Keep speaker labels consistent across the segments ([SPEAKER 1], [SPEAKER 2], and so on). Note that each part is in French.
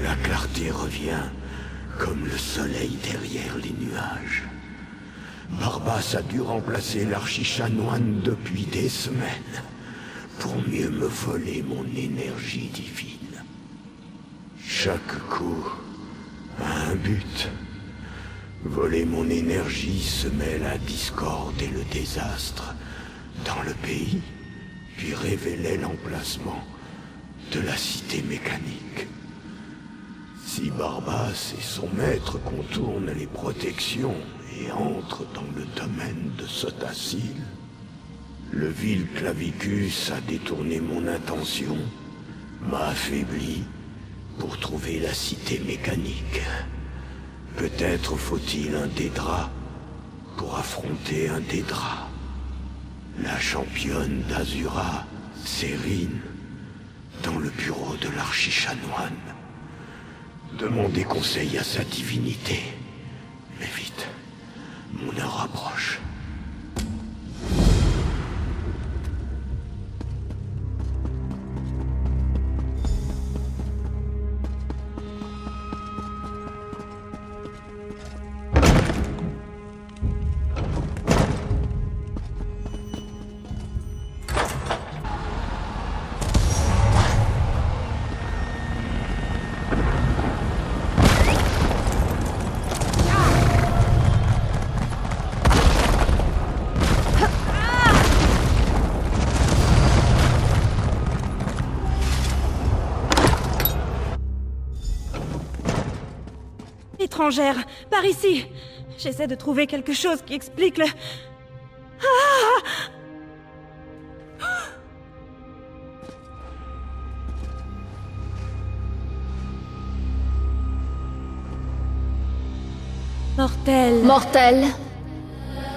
[SPEAKER 1] La clarté revient, comme le soleil derrière les nuages. Barbas a dû remplacer l'archichanoine depuis des semaines, pour mieux me voler mon énergie divine. Chaque coup a un but. Voler mon énergie semait la discorde et le désastre dans le pays, puis révélait l'emplacement de la cité mécanique. Si Barbas et son maître contournent les protections et entrent dans le domaine de Sotacil, le vil Clavicus a détourné mon intention, m'a affaibli pour trouver la cité mécanique. Peut-être faut-il un Dédra pour affronter un Dédra. La championne d'Azura, Sérine, dans le bureau de l'archichanoine. Demandez conseil à sa divinité. Mais vite, mon heure approche.
[SPEAKER 2] Étrangère, par ici. J'essaie de trouver quelque chose qui explique le... Mortel.
[SPEAKER 3] Mortel,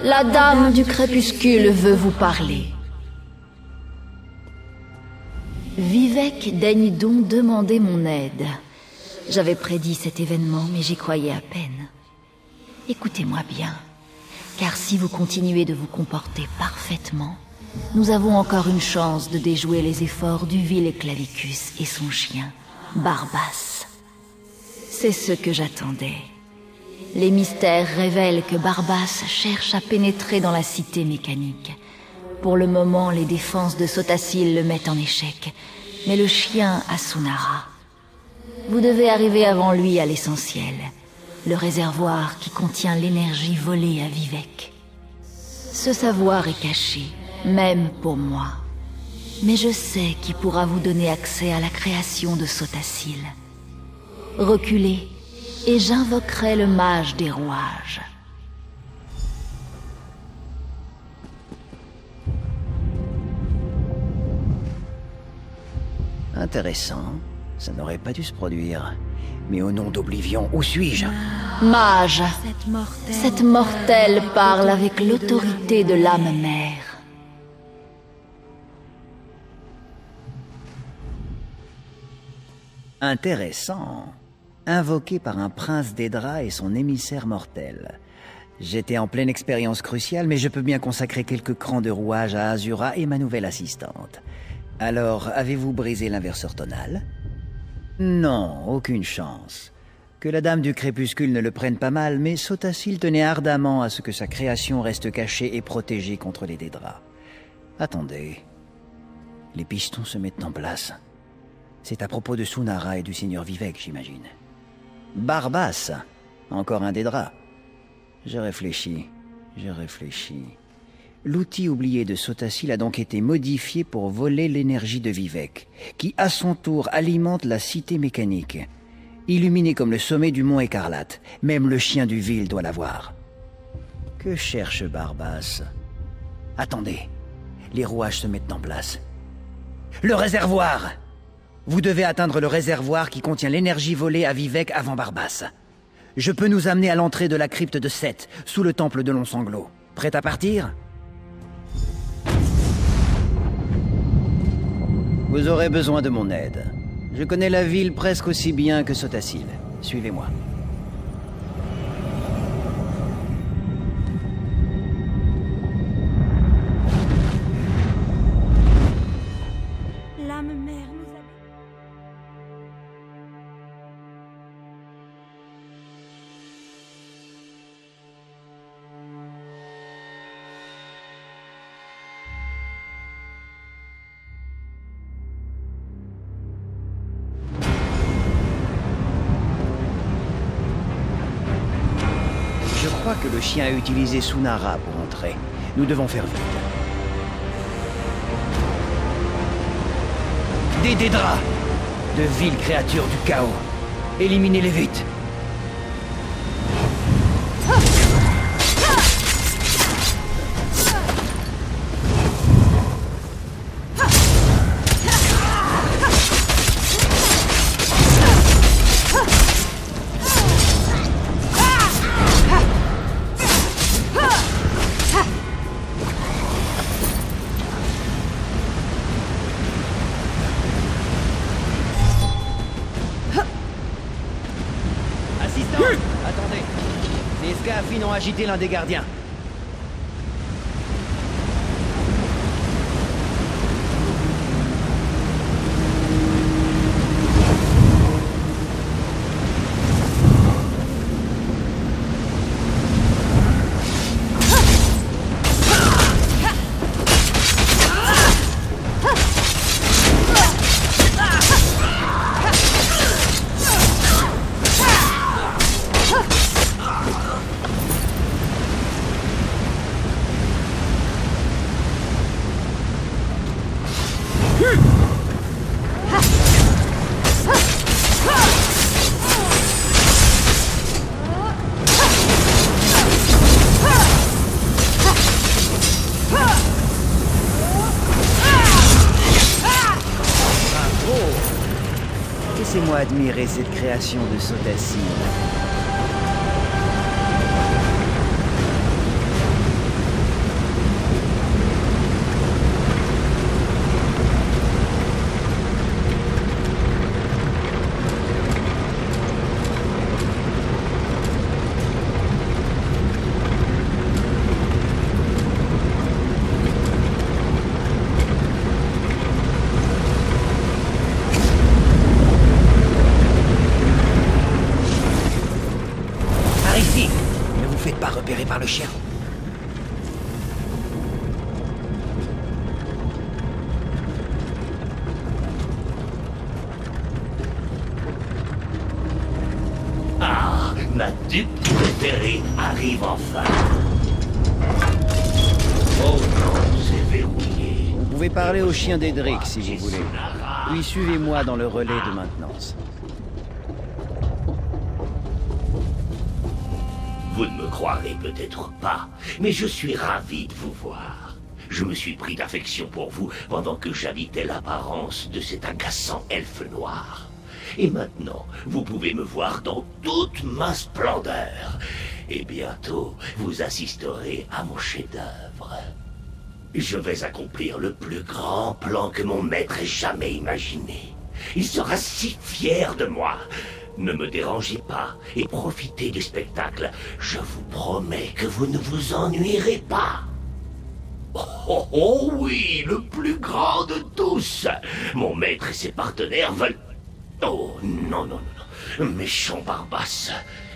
[SPEAKER 3] la dame du crépuscule veut vous parler. Vivek daigne donc demander mon aide. J'avais prédit cet événement, mais j'y croyais à peine. Écoutez-moi bien, car si vous continuez de vous comporter parfaitement, nous avons encore une chance de déjouer les efforts du vil Clavicus et son chien, Barbas. C'est ce que j'attendais. Les mystères révèlent que Barbas cherche à pénétrer dans la cité mécanique. Pour le moment, les défenses de Sotacil le mettent en échec, mais le chien a Sunara. Vous devez arriver avant lui à l'essentiel, le réservoir qui contient l'énergie volée à Vivek. Ce savoir est caché, même pour moi. Mais je sais qui pourra vous donner accès à la création de Sotacil. Reculez, et j'invoquerai le mage des rouages.
[SPEAKER 4] Intéressant. Ça n'aurait pas dû se produire. Mais au nom d'Oblivion, où suis-je?
[SPEAKER 3] Mage, cette mortelle parle avec l'autorité de l'âme mère.
[SPEAKER 4] Intéressant. Invoqué par un prince d'Edra et son émissaire mortel. J'étais en pleine expérience cruciale, mais je peux bien consacrer quelques crans de rouage à Azura et ma nouvelle assistante. Alors, avez-vous brisé l'inverseur tonal? Non, aucune chance. Que la dame du crépuscule ne le prenne pas mal, mais Sotacil tenait ardemment à ce que sa création reste cachée et protégée contre les Dédras. Attendez. Les pistons se mettent en place. C'est à propos de Sunara et du seigneur Vivek, j'imagine. Barbas, encore un Dédra. Je réfléchis. L'outil oublié de Sotacil a donc été modifié pour voler l'énergie de Vivek, qui à son tour alimente la cité mécanique. Illuminé comme le sommet du mont Écarlate, même le chien du vil doit la voir. Que cherche Barbas? Attendez, les rouages se mettent en place. Le réservoir! Vous devez atteindre le réservoir qui contient l'énergie volée à Vivek avant Barbas. Je peux nous amener à l'entrée de la crypte de Seth, sous le temple de Long-Sanglot. Prêt à partir? Vous aurez besoin de mon aide. Je connais la ville presque aussi bien que Sotacil. Suivez-moi.
[SPEAKER 2] L'âme mère nous
[SPEAKER 4] crois que le chien a utilisé Sunara pour entrer. Nous devons faire vite. Des Dédras! De viles créatures du chaos. Éliminez-les vite! Attendez. Les Scaafin ont agité l'un des gardiens. Laissez-moi admirer cette création de Sotasil. Pas repéré par le chien.
[SPEAKER 5] Ah, ma dupe préférée arrive enfin. Oh non, c'est verrouillé.
[SPEAKER 4] Vous pouvez parler au chien d'Edric si vous voulez. Puis suivez-moi dans le relais de maintenance.
[SPEAKER 5] Vous ne me croirez peut-être pas, mais je suis ravi de vous voir. Je me suis pris d'affection pour vous pendant que j'habitais l'apparence de cet agaçant elfe noir. Et maintenant, vous pouvez me voir dans toute ma splendeur. Et bientôt, vous assisterez à mon chef-d'œuvre. Je vais accomplir le plus grand plan que mon maître ait jamais imaginé. Il sera si fier de moi. Ne me dérangez pas et profitez du spectacle. Je vous promets que vous ne vous ennuierez pas. Oh oui, le plus grand de tous. Mon maître et ses partenaires veulent... Oh non, non, non. Méchant Barbasse.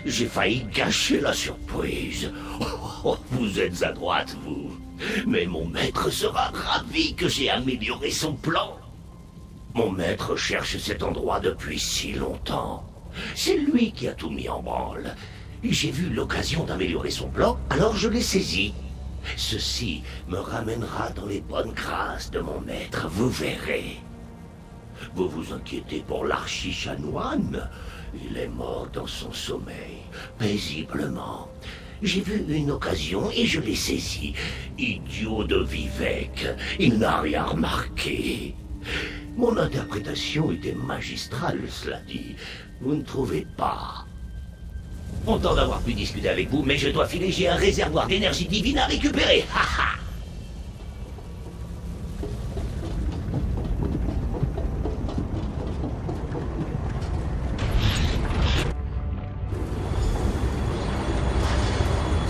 [SPEAKER 5] J'ai failli gâcher la surprise. Oh, vous êtes à droite, vous. Mais mon maître sera ravi que j'ai amélioré son plan. Mon maître cherche cet endroit depuis si longtemps. C'est lui qui a tout mis en branle. J'ai vu l'occasion d'améliorer son plan, alors je l'ai saisi. Ceci me ramènera dans les bonnes grâces de mon maître, vous verrez. Vous vous inquiétez pour l'archi-chanoine? Il est mort dans son sommeil, paisiblement. J'ai vu une occasion et je l'ai saisi. Idiot de Vivec, il n'a rien remarqué. Mon interprétation était magistrale, cela dit. Vous ne trouvez pas? Content d'avoir pu discuter avec vous, mais je dois filer, j'ai un réservoir d'énergie divine à récupérer. Ha ha!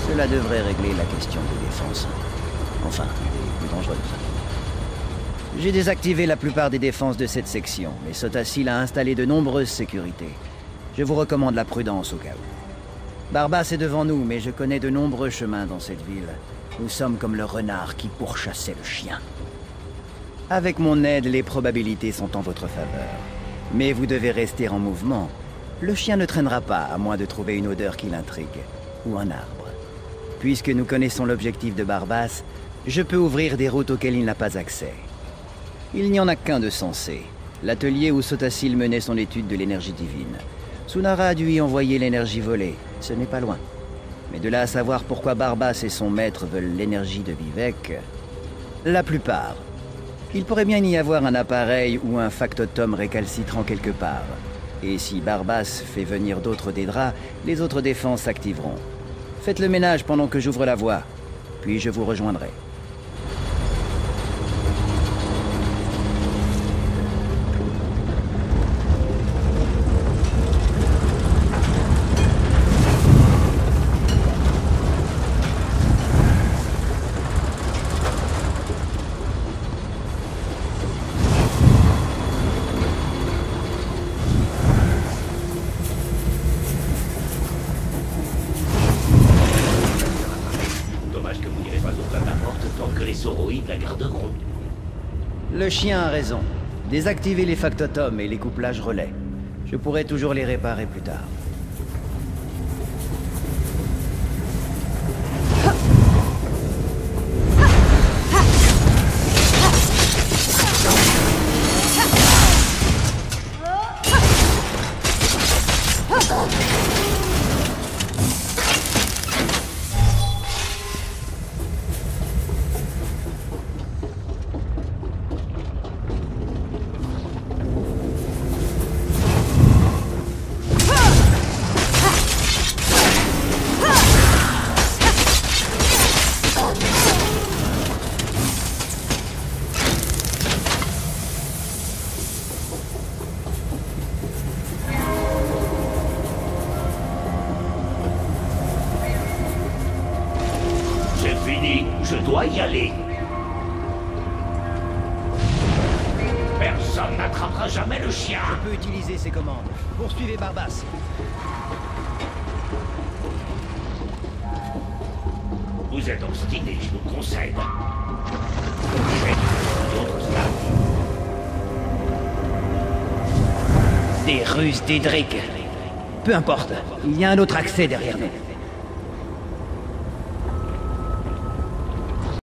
[SPEAKER 4] Cela devrait régler la question de défense. Enfin, des plus dangereuses. J'ai désactivé la plupart des défenses de cette section, mais Sotasil a installé de nombreuses sécurités. Je vous recommande la prudence au cas où. Barbasse est devant nous, mais je connais de nombreux chemins dans cette ville. Nous sommes comme le renard qui pourchassait le chien. Avec mon aide, les probabilités sont en votre faveur. Mais vous devez rester en mouvement. Le chien ne traînera pas, à moins de trouver une odeur qui l'intrigue. Ou un arbre. Puisque nous connaissons l'objectif de Barbas, je peux ouvrir des routes auxquelles il n'a pas accès. Il n'y en a qu'un de sensé. L'atelier où Sotasil menait son étude de l'énergie divine. Sunara a dû y envoyer l'énergie volée. Ce n'est pas loin. Mais de là à savoir pourquoi Barbas et son maître veulent l'énergie de Vivec... La plupart. Il pourrait bien y avoir un appareil ou un factotum récalcitrant quelque part. Et si Barbas fait venir d'autres Daedra, les autres défenses s'activeront. Faites le ménage pendant que j'ouvre la voie. Puis je vous rejoindrai. Le chien a raison. Désactivez les factotums et les couplages relais. Je pourrai toujours les réparer plus tard.
[SPEAKER 5] Je dois y aller. Personne n'attrapera jamais le chien.
[SPEAKER 4] Je peux utiliser ces commandes. Poursuivez Barbas.
[SPEAKER 5] Vous êtes obstiné, je vous concède. D'autres slaves.
[SPEAKER 4] Des ruses d'Edric. Peu importe, il y a un autre accès derrière nous.